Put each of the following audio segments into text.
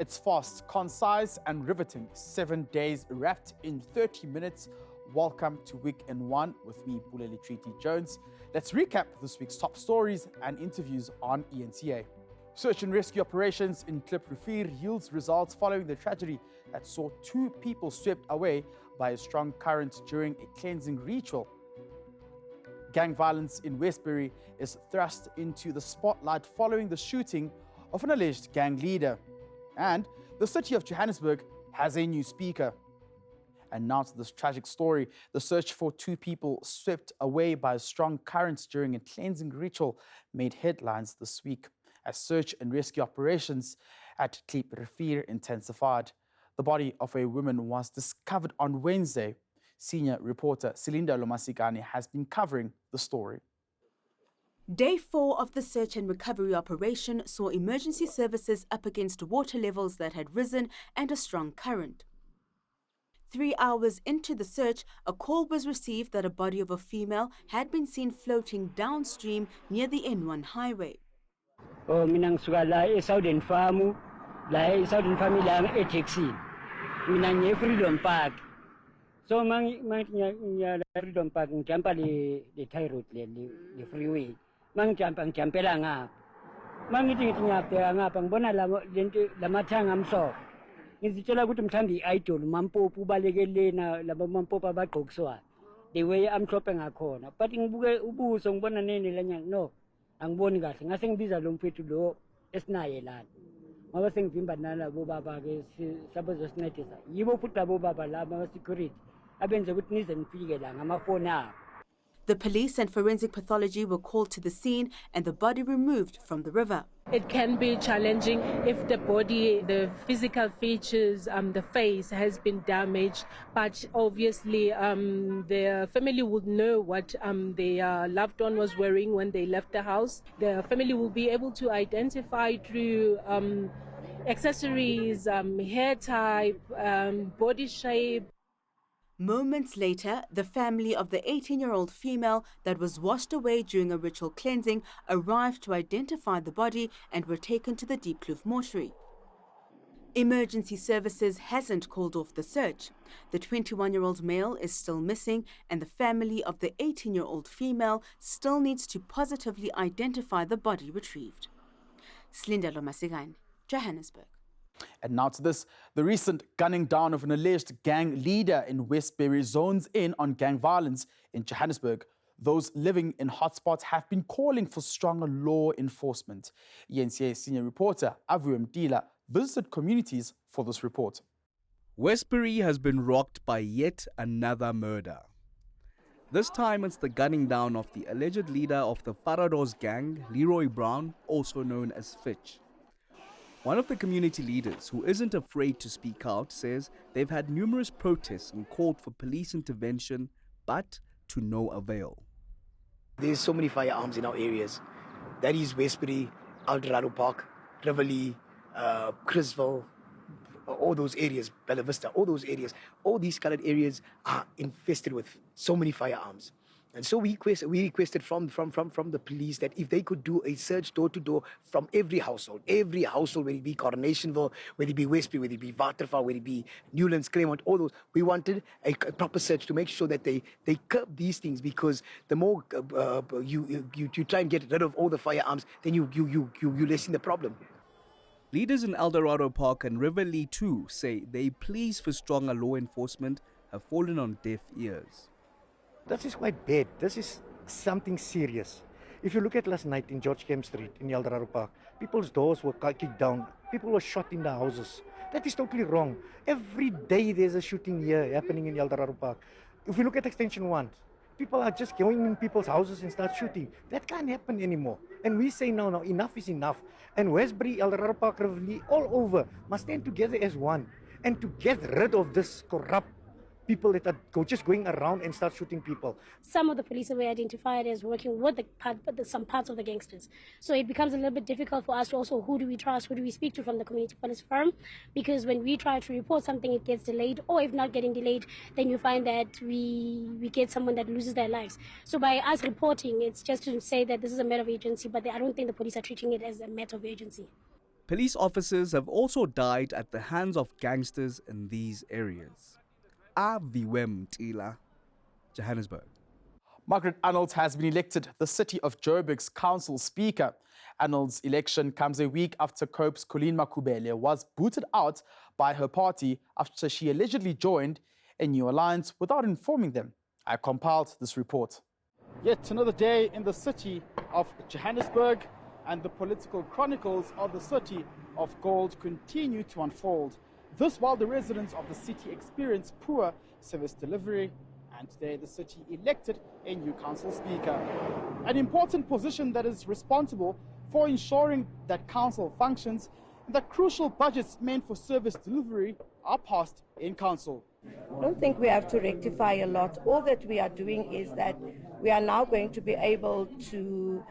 It's fast, concise, and riveting. 7 days wrapped in 30 minutes. Welcome to Week in One with me, Buleli Treaty Jones. Let's recap this week's top stories and interviews on ENCA. Search and rescue operations in Klip Rivier yields results following the tragedy that saw 2 people swept away by a strong current during a cleansing ritual. Gang violence in Westbury is thrust into the spotlight following the shooting of an alleged gang leader. And the city of Johannesburg has a new speaker. And now to this tragic story. The search for 2 people swept away by a strong current during a cleansing ritual made headlines this week as search and rescue operations at Klip Rivier intensified. The body of a woman was discovered on Wednesday. Senior reporter Celinda Lomasigani has been covering the story. Day 4 of the search and recovery operation saw emergency services up against water levels that had risen and a strong current. 3 hours into the search, a call was received that a body of a female had been seen floating downstream near the N1 highway. Oh, minang suka la Southern Farm, la Southern Farm lang taxi. Minang ye Freedom Park. So mang Freedom Park jampa di Thai road di freeway. Mang jampa lang nga. Mang iting nga pang bona la matang amso. Ngizitshela ukuthi mhlambi idol mampo ubalekele na laba mampo abagqokiswa the way amhlophe ngakhona but ngibuke ubuso ngibona nene lanya no angiboni kahle ngase ngibiza lo mfethu lo esinaye lana ngoba sengivimba nalabo baba ke sabazosincedisa yibo futhi labo baba laba security abenze ukuthi nize nifike la ngamafoni abo. The police and forensic pathology were called to the scene and the body removed from the river. It can be challenging if the body, the physical features, the face has been damaged, but obviously the family would know what their loved one was wearing when they left the house. The family will be able to identify through accessories, hair type, body shape. Moments later, the family of the 18-year-old female that was washed away during a ritual cleansing arrived to identify the body and were taken to the Deep Kloof mortuary. Emergency services hasn't called off the search. The 21-year-old male is still missing and the family of the 18-year-old female still needs to positively identify the body retrieved. Celinda Lomasigani, Johannesburg. And now to this, the recent gunning down of an alleged gang leader in Westbury zones in on gang violence in Johannesburg. Those living in hotspots have been calling for stronger law enforcement. ENCA senior reporter Avu Mdila visited communities for this report. Westbury has been rocked by yet another murder. This time it's the gunning down of the alleged leader of the Farados gang, Leroy Brown, also known as Fitch. One of the community leaders, who isn't afraid to speak out, says they've had numerous protests and called for police intervention, but to no avail. There's so many firearms in our areas. That is Westbury, Eldorado Park, Rivoli, Crisville, all those areas, Bella Vista, all those areas. All these colored areas are infested with so many firearms. And so we requested from the police that if they could do a search door to door from every household, whether it be Coronationville, whether it be Westbury, whether it be Waterval, whether it be Newlands, Claremont, all those, we wanted a proper search to make sure that they curb these things, because the more you try and get rid of all the firearms, then you lessen the problem. Leaders in Eldorado Park and Rivoli too say their pleas for stronger law enforcement have fallen on deaf ears. This is quite bad. This is something serious. If you look at last night in George Kemp Street in Eldorado Park, people's doors were kicked down. People were shot in the houses. That is totally wrong. Every day there's a shooting here happening in Eldorado Park. If you look at Extension 1, people are just going in people's houses and start shooting. That can't happen anymore. And we say no, enough is enough. And Westbury, Eldorado Park, Rivoli, all over must stand together as one. And to get rid of this corrupt people that are just going around and start shooting people. Some of the police were identified as working with some parts of the gangsters. So it becomes a little bit difficult for us to also, who do we trust, who do we speak to from the community police firm? Because when we try to report something, it gets delayed, or if not getting delayed, then you find that we get someone that loses their lives. So by us reporting, it's just to say that this is a matter of agency, but I don't think the police are treating it as a matter of agency. Police officers have also died at the hands of gangsters in these areas. Aviwem Tila, Johannesburg. Margaret Arnold has been elected the City of Joburg's Council Speaker. Arnold's election comes a week after COPE's Colleen Makubele was booted out by her party after she allegedly joined a new alliance without informing them. I compiled this report. Yet another day in the city of Johannesburg, and the political chronicles of the city of gold continue to unfold. This while the residents of the city experience poor service delivery, and today the city elected a new council speaker. An important position that is responsible for ensuring that council functions and that crucial budgets meant for service delivery are passed in council. I don't think we have to rectify a lot. All that we are doing is that we are now going to be able to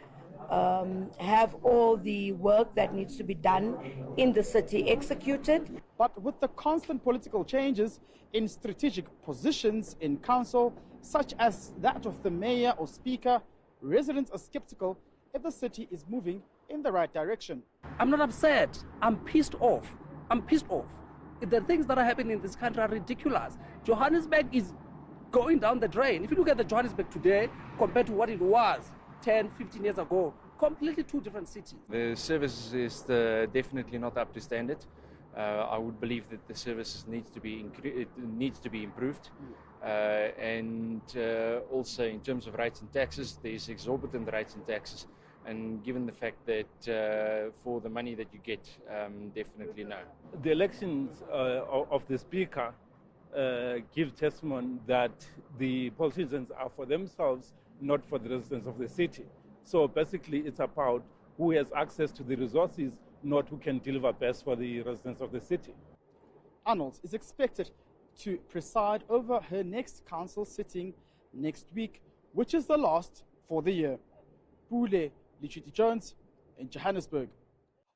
have all the work that needs to be done in the city executed. But with the constant political changes in strategic positions in council, such as that of the mayor or speaker, residents are skeptical if the city is moving in the right direction. I'm not upset. I'm pissed off. The things that are happening in this country are ridiculous. Johannesburg is going down the drain. If you look at the Johannesburg today compared to what it was 10, 15 years ago, completely two different cities. The service is definitely not up to standard. I would believe that the service needs to be improved. And also in terms of rates and taxes, there's exorbitant rates and taxes. And given the fact that for the money that you get, definitely no. The elections of the speaker give testimony that the politicians are for themselves, not for the residents of the city. So basically it's about who has access to the resources, not who can deliver best for the residents of the city. Arnold is expected to preside over her next council sitting next week, which is the last for the year. Pule Lichiti Jones in Johannesburg.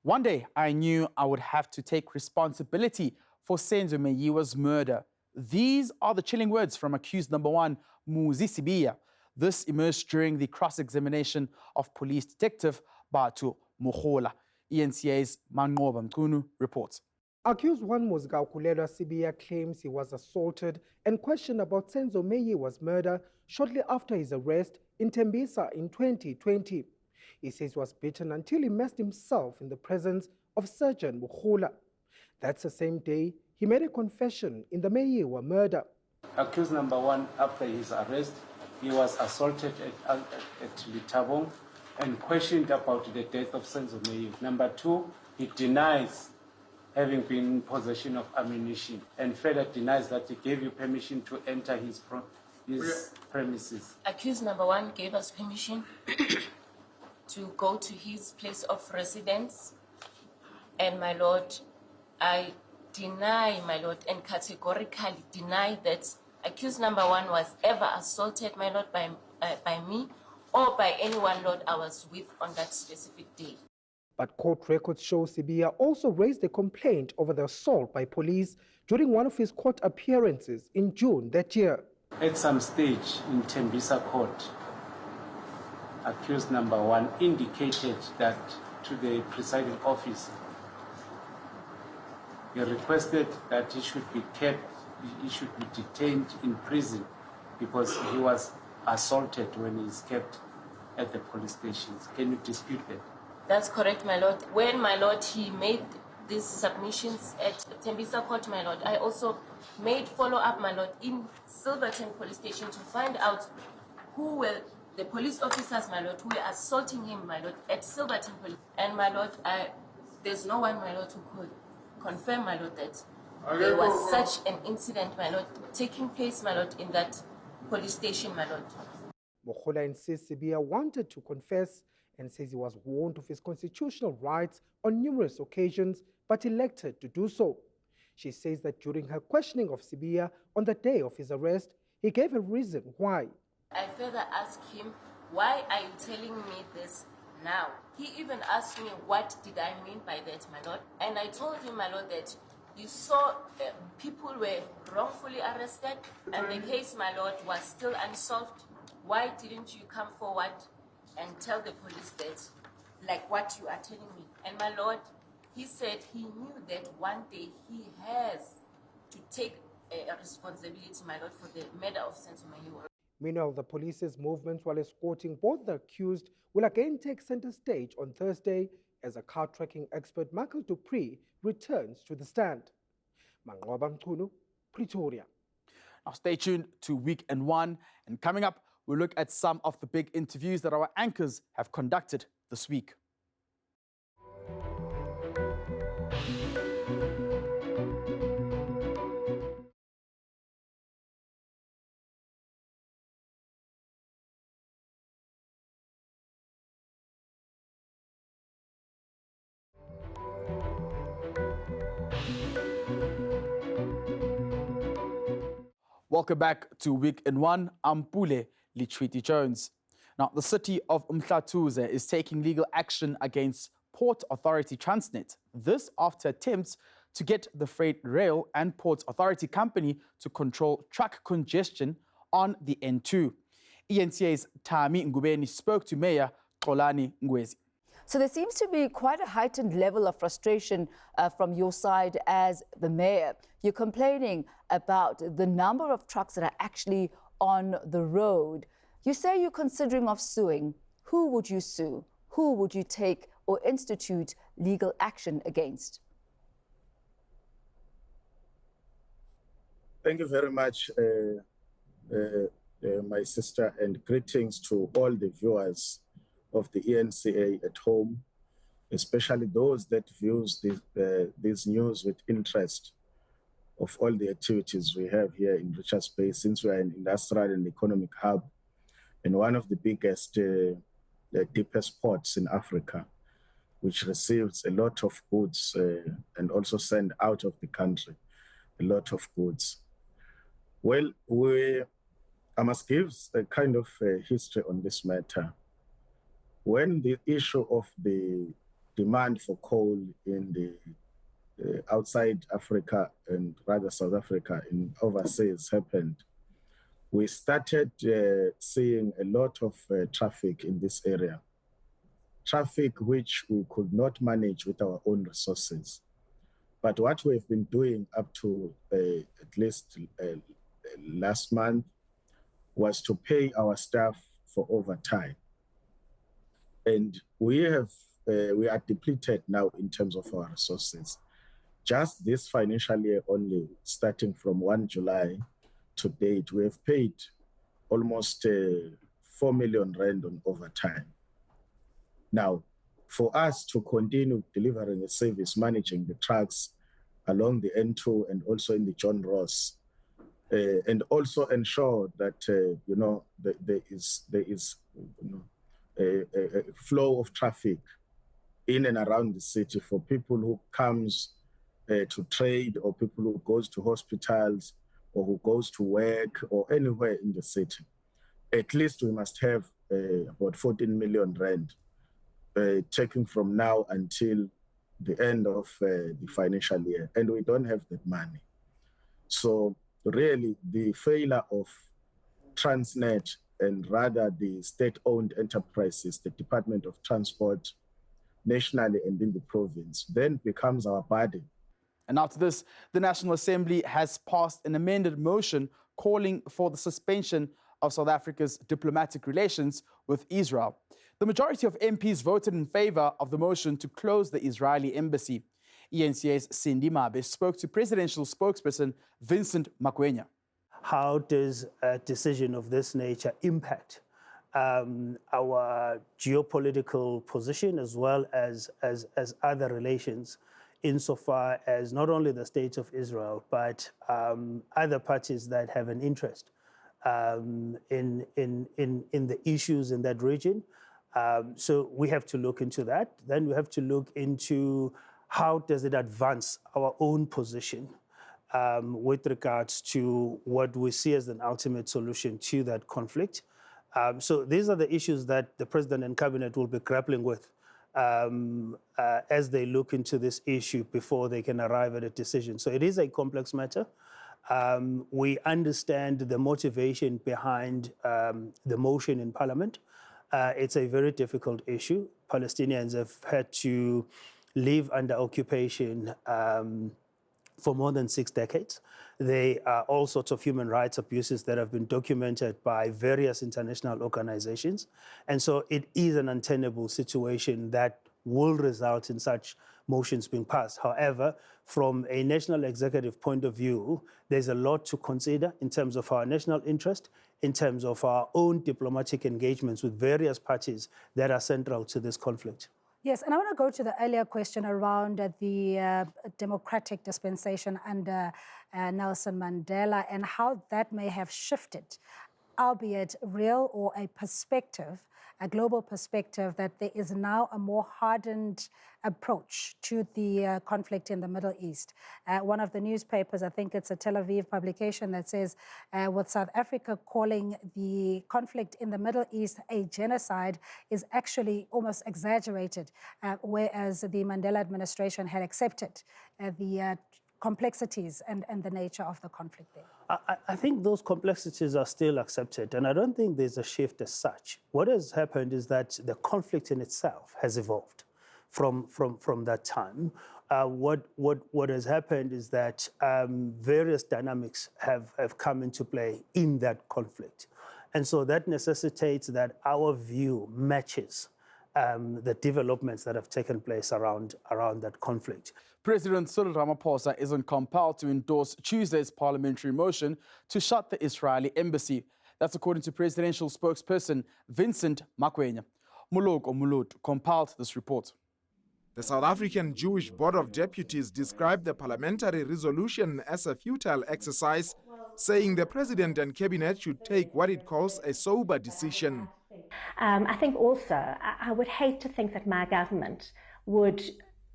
One day I knew I would have to take responsibility for Senzo Meyiwa's murder. These are the chilling words from accused number 1, Muzi Sibiya. This emerged during the cross-examination of police detective Batu Mohola. ENCA's Mangoba Mkunu reports. Accused 1 Muzgaukulela Sibiya claims he was assaulted and questioned about Senzo Meyiwa's murder shortly after his arrest in Tembisa in 2020. He says he was beaten until he messed himself in the presence of Surgeon Mohola. That's the same day he made a confession in the Meyiwa murder. Accused number 1, after his arrest, he was assaulted at Litabong and questioned about the death of Senzo Meyiwa. Number 2, he denies having been in possession of ammunition and further denies that he gave you permission to enter his premises. Accused number 1 gave us permission to go to his place of residence, and my lord, I deny, my lord, and categorically deny that accused number 1 was ever assaulted, my lord, by me or by anyone, Lord, I was with on that specific day. But court records show Sibiya also raised a complaint over the assault by police during one of his court appearances in June that year. At some stage in Tembisa court, accused number 1 indicated that to the presiding officer, he requested that he should be detained in prison because he was assaulted when he is kept at the police stations. Can you dispute that? That's correct, my lord. When, my lord, he made these submissions at Tembisa court, my lord, I also made follow-up, my lord, in Silverton police station to find out who were the police officers, my lord, who were assaulting him, my lord, at Silverton police. And, my lord, there's no one, my lord, who could confirm, my lord, that there was such an incident, my lord, taking place, my lord, in that police station, my lord. Mohola insists Sibiya wanted to confess and says he was warned of his constitutional rights on numerous occasions, but elected to do so. She says that during her questioning of Sibiya on the day of his arrest, he gave a reason why. I further asked him, why are you telling me this now? He even asked me, what did I mean by that, my lord? And I told him, my lord, that you saw people were wrongfully arrested and the case, my lord, was still unsolved. Why didn't you come forward and tell the police that, like what you are telling me? And my lord, he said he knew that one day he has to take a responsibility, my lord, for the murder of Senzo Meyiwa. Meanwhile, the police's movements while escorting both the accused will again take center stage on Thursday as a car tracking expert Michael Dupree returns to the stand. Mangoba Mchunu, Pretoria. Now stay tuned to Week in One, and coming up, we'll look at some of the big interviews that our anchors have conducted this week. Welcome back to Week in One. I'm Pule Lichwiti Jones. Now, the city of Umhlatuze is taking legal action against Port Authority Transnet. This after attempts to get the Freight Rail and Port Authority Company to control truck congestion on the N2. ENCA's Tami Ngubeni spoke to Mayor Xolani Ngwezi. So there seems to be quite a heightened level of frustration from your side as the mayor. You're complaining about the number of trucks that are actually on the road. You say you're considering of suing. Who would you sue? Who would you take or institute legal action against? Thank you very much, my sister, and greetings to all the viewers of the ENCA at home, especially those that views this news with interest of all the activities we have here in Richards Bay, since we are an industrial and economic hub and one of the biggest, the deepest ports in Africa, which receives a lot of goods and also send out of the country a lot of goods. Well, I must give a kind of history on this matter. When the issue of the demand for coal in the outside Africa and rather South Africa in overseas happened, we started seeing a lot of traffic in this area. Traffic which we could not manage with our own resources. But what we've been doing up to at least last month was to pay our staff for overtime. And we are depleted now in terms of our resources. Just this financial year only, starting from 1 July to date, we have paid almost 4 million rand on overtime. Now, for us to continue delivering a service, managing the trucks along the N2 and also in the John Ross, and also ensure that there is a flow of traffic in and around the city for people who comes to trade, or people who goes to hospitals, or who goes to work, or anywhere in the city. At least we must have about 14 million rand taking from now until the end of the financial year, and we don't have that money. So really, the failure of Transnet and rather the state-owned enterprises, the Department of Transport, nationally and in the province, then becomes our burden. And after this, the National Assembly has passed an amended motion calling for the suspension of South Africa's diplomatic relations with Israel. The majority of MPs voted in favor of the motion to close the Israeli embassy. ENCA's Cindy Mabe spoke to presidential spokesperson Vincent Magwenya. How does a decision of this nature impact our geopolitical position as well as other relations, insofar as not only the state of Israel, but other parties that have an interest in the issues in that region? So we have to look into that. Then we have to look into how does it advance our own position with regards to what we see as an ultimate solution to that conflict. So these are the issues that the President and Cabinet will be grappling with as they look into this issue before they can arrive at a decision. So it is a complex matter. We understand the motivation behind the motion in Parliament. It's a very difficult issue. Palestinians have had to live under occupation for more than 6 decades. There are all sorts of human rights abuses that have been documented by various international organizations. And so it is an untenable situation that will result in such motions being passed. However, from a national executive point of view, there's a lot to consider in terms of our national interest, in terms of our own diplomatic engagements with various parties that are central to this conflict. Yes, and I want to go to the earlier question around the democratic dispensation under Nelson Mandela and how that may have shifted, albeit real or a perspective, a global perspective, that there is now a more hardened approach to the conflict in the Middle East. One of the newspapers, I think it's a Tel Aviv publication, that says, with South Africa calling the conflict in the Middle East a genocide is actually almost exaggerated, whereas the Mandela administration had accepted the complexities and the nature of the conflict there. I think those complexities are still accepted, and I don't think there's a shift as such. What has happened is that the conflict in itself has evolved from that time. What has happened is that various dynamics have come into play in that conflict. And so that necessitates that our view matches the developments that have taken place around that conflict. President Cyril Ramaphosa isn't compelled to endorse Tuesday's parliamentary motion to shut the Israeli embassy. That's according to presidential spokesperson Vincent Makwenya. Mulot compiled this report. The South African Jewish Board of Deputies described the parliamentary resolution as a futile exercise, saying the president and cabinet should take what it calls a sober decision. I think also, I would hate to think that my government would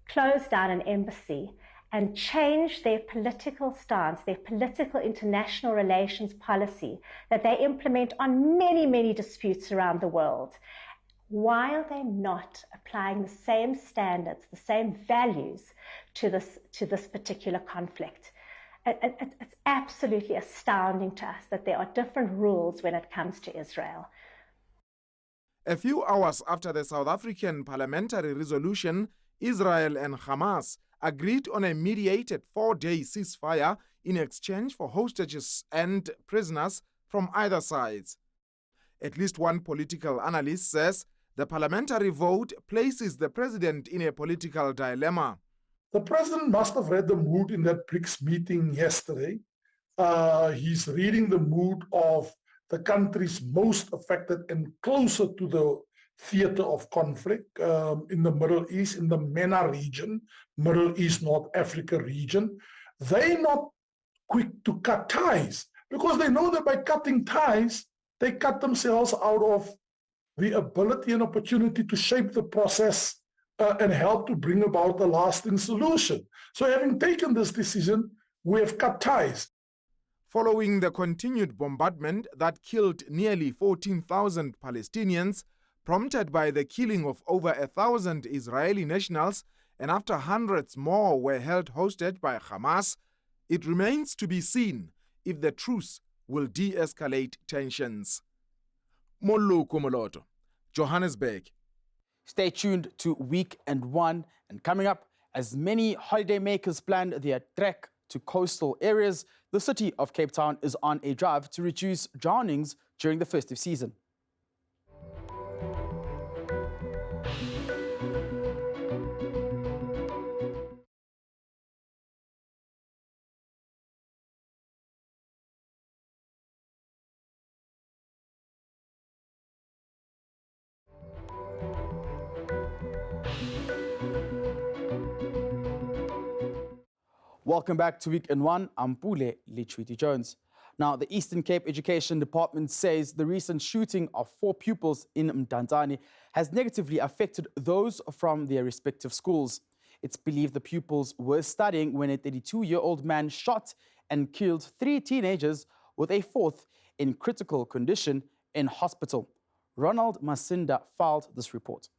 close down an embassy and change their political stance, their political international relations policy that they implement on many, many disputes around the world, while they're not applying the same standards, the same values to this particular conflict. It's absolutely astounding to us that there are different rules when it comes to Israel. A few hours after the South African parliamentary resolution, Israel and Hamas agreed on a mediated 4-day ceasefire in exchange for hostages and prisoners from either side. At least one political analyst says the parliamentary vote places the president in a political dilemma. The president must have read the mood in that BRICS meeting yesterday. He's reading the mood of the countries most affected and closer to the theater of conflict in the Middle East, in the MENA region, Middle East, North Africa region. They're not quick to cut ties because they know that by cutting ties, they cut themselves out of the ability and opportunity to shape the process and help to bring about a lasting solution. So having taken this decision, we have cut ties. Following the continued bombardment that killed nearly 14,000 Palestinians, prompted by the killing of over 1,000 Israeli nationals, and after hundreds more were held hostage by Hamas, it remains to be seen if the truce will de-escalate tensions. Moloko Moloto, Johannesburg. Stay tuned to Weekend One, and coming up, as many holidaymakers plan their trek to coastal areas, the city of Cape Town is on a drive to reduce drownings during the festive season. Welcome back to Weekend One. I'm Pule Litchwiti Jones. Now, the Eastern Cape Education Department says the recent shooting of 4 pupils in Mandani has negatively affected those from their respective schools. It's believed the pupils were studying when a 32-year-old man shot and killed 3 teenagers, with a 4th in critical condition in hospital. Ronald Masinda filed this report.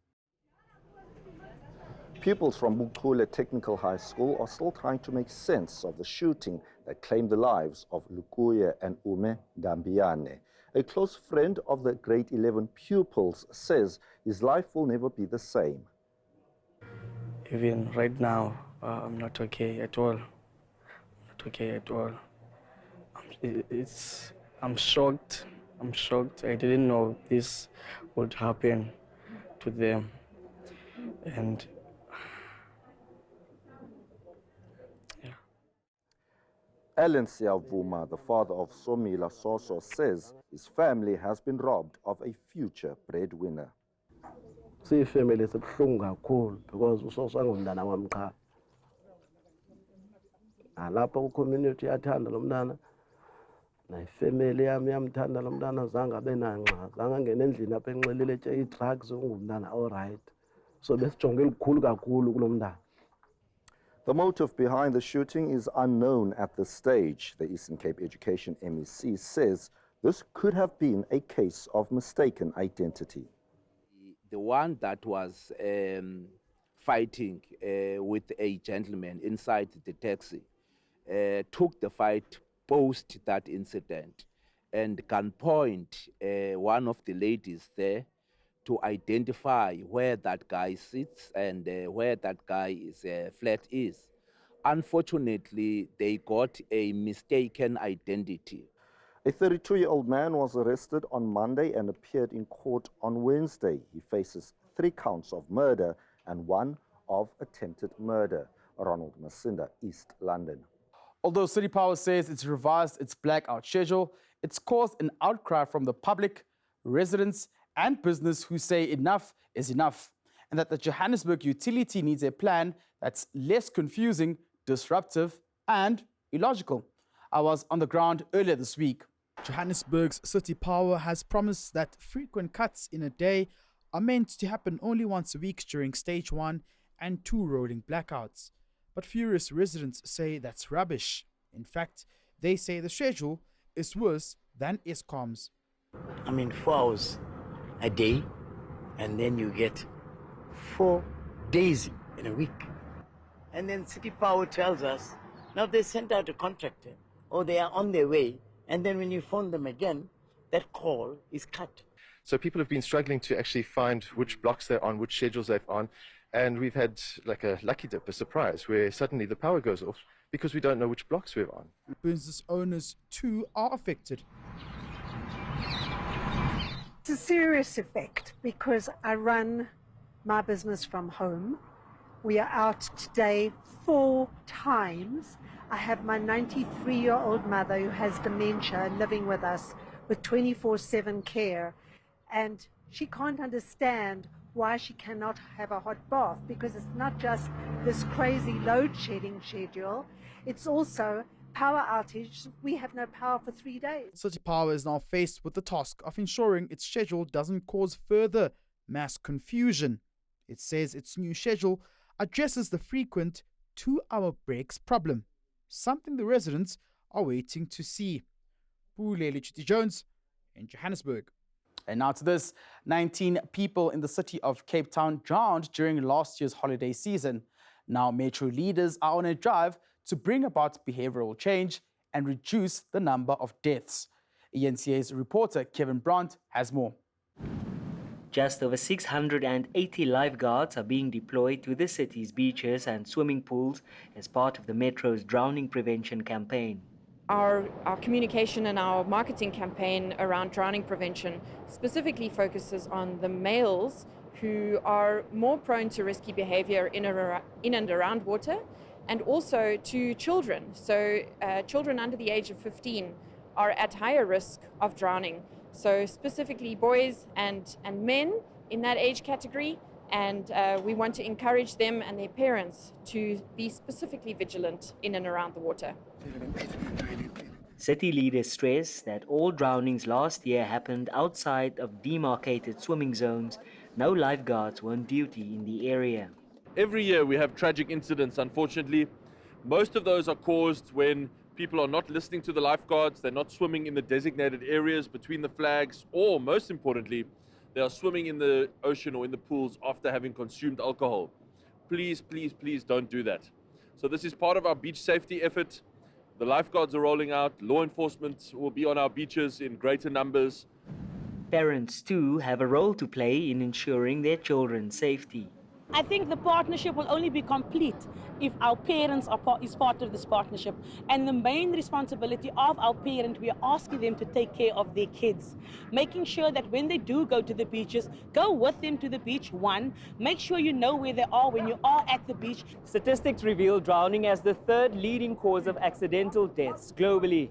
Pupils from Bukhule Technical High School are still trying to make sense of the shooting that claimed the lives of Lukuye and Ume Dambiane. A close friend of the grade 11 pupils says his life will never be the same. Even right now, I'm not okay at all. Not okay at all. I'm shocked. I'm shocked. I didn't know this would happen to them. And Ellen Siavuma, the father of Somila Soso, says his family has been robbed of a future breadwinner. Siyifamily esibuhlungu kakhulu because uSoso angumntana wami qha. Nalapha ku-community yathanda lo mntana, nayifamily yami yamthanda lo mntana, zange abe nanxa, zange angene endlini apha enxilile etye ii-drugs, ungumntana all-right. So besijonge elikhulu kakhulu kulo mntana. The motive behind the shooting is unknown at this stage. The Eastern Cape Education MEC says this could have been a case of mistaken identity. The one that was fighting with a gentleman inside the taxi took the fight post that incident and gunpoint one of the ladies there to identify where that guy sits and where that guy's flat is. Unfortunately, they got a mistaken identity. A 32-year-old man was arrested on Monday and appeared in court on Wednesday. He faces 3 counts of murder and 1 of attempted murder. Ronald Masinda, East London. Although City Power says it's revised its blackout schedule, it's caused an outcry from the public, residents, and business who say enough is enough, and that the Johannesburg utility needs a plan that's less confusing, disruptive, and illogical. I was on the ground earlier this week. Johannesburg's City Power has promised that frequent cuts in a day are meant to happen only once a week during stage 1 and 2 rolling blackouts. But furious residents say that's rubbish. In fact, they say the schedule is worse than Eskom's. 4 hours a day, and then you get 4 days in a week. And then City Power tells us, now they sent out a contractor, or they are on their way, and then when you phone them again, that call is cut. So people have been struggling to actually find which blocks they're on, which schedules they're on, and we've had like a lucky dip, a surprise, where suddenly the power goes off because we don't know which blocks we're on. Business owners too are affected. It's a serious effect because I run my business from home. We are out today 4 times. I have my 93-year-old mother who has dementia living with us with 24/7 care, and she can't understand why she cannot have a hot bath, because it's not just this crazy load shedding schedule, it's also power outage. We have no power for 3 days. City Power is now faced with the task of ensuring its schedule doesn't cause further mass confusion. It says its new schedule addresses the frequent 2-hour breaks problem, something the residents are waiting to see. Buleli Chiti-Jones in Johannesburg. And now to this, 19 people in the city of Cape Town drowned during last year's holiday season. Now metro leaders are on a drive to bring about behavioral change and reduce the number of deaths. ENCA's reporter Kevin Brandt has more. Just over 680 lifeguards are being deployed to the city's beaches and swimming pools as part of the Metro's drowning prevention campaign. Our communication and our marketing campaign around drowning prevention specifically focuses on the males who are more prone to risky behavior in and around water, and also to children. So children under the age of 15 are at higher risk of drowning. So specifically boys and men in that age category, and we want to encourage them and their parents to be specifically vigilant in and around the water. City leaders stress that all drownings last year happened outside of demarcated swimming zones. No lifeguards were on duty in the area. Every year we have tragic incidents, unfortunately. Most of those are caused when people are not listening to the lifeguards, they're not swimming in the designated areas between the flags, or most importantly, they are swimming in the ocean or in the pools after having consumed alcohol. Please, please, please don't do that. So this is part of our beach safety effort. The lifeguards are rolling out, law enforcement will be on our beaches in greater numbers. Parents too have a role to play in ensuring their children's safety. I think the partnership will only be complete if our parents is part of this partnership. And the main responsibility of our parent, we are asking them to take care of their kids, making sure that when they do go to the beaches, go with them to the beach. One, make sure you know where they are when you are at the beach. Statistics reveal drowning as the third leading cause of accidental deaths globally.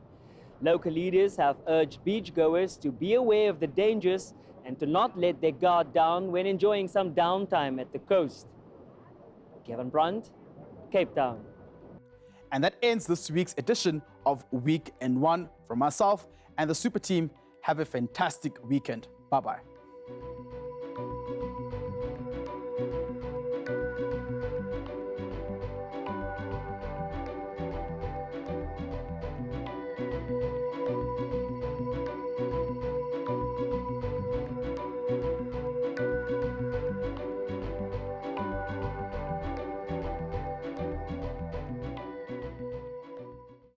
Local leaders have urged beachgoers to be aware of the dangers and to not let their guard down when enjoying some downtime at the coast. Kevin Brandt, Cape Town. And that ends this week's edition of Week in One. From myself and the super team, have a fantastic weekend. Bye-bye.